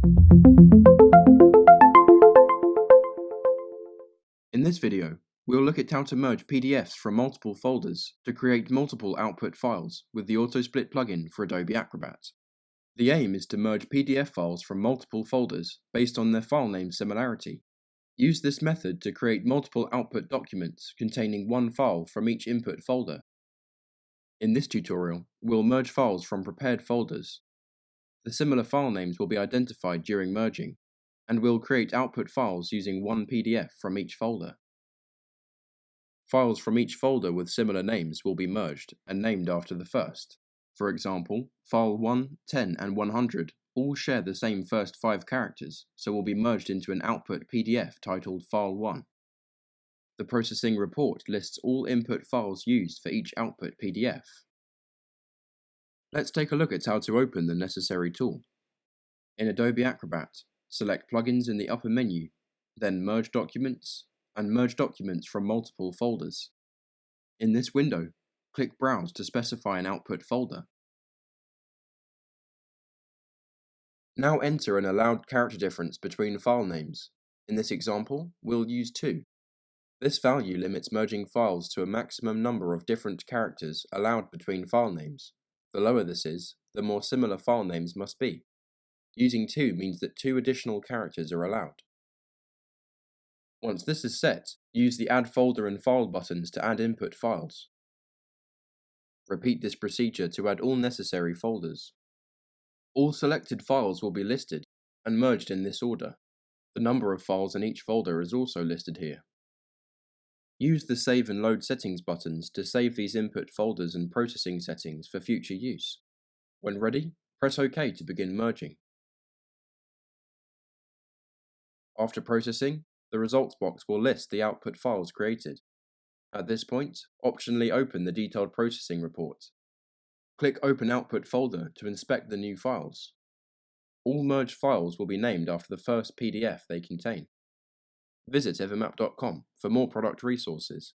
In this video, we'll look at how to merge PDFs from multiple folders to create multiple output files with the AutoSplit plugin for Adobe Acrobat. The aim is to merge PDF files from multiple folders based on their file name similarity. Use this method to create multiple output documents containing one file from each input folder. In this tutorial, we'll merge files from prepared folders. The similar file names will be identified during merging, and we'll create output files using one PDF from each folder. Files from each folder with similar names will be merged and named after the first. For example, file 1, 10, and 100 all share the same first 5 characters, so will be merged into an output PDF titled File 1. The processing report lists all input files used for each output PDF. Let's take a look at how to open the necessary tool. In Adobe Acrobat, select Plugins in the upper menu, then Merge Documents, and merge documents from multiple folders. In this window, click Browse to specify an output folder. Now enter an allowed character difference between file names. In this example, we'll use 2. This value limits merging files to a maximum number of different characters allowed between file names. The lower this is, the more similar file names must be. Using 2 means that 2 additional characters are allowed. Once this is set, use the Add Folder and File buttons to add input files. Repeat this procedure to add all necessary folders. All selected files will be listed and merged in this order. The number of files in each folder is also listed here. Use the Save and Load Settings buttons to save these input folders and processing settings for future use. When ready, press OK to begin merging. After processing, the results box will list the output files created. At this point, optionally open the detailed processing report. Click Open Output Folder to inspect the new files. All merged files will be named after the first PDF they contain. Visit Evermap.com for more product resources.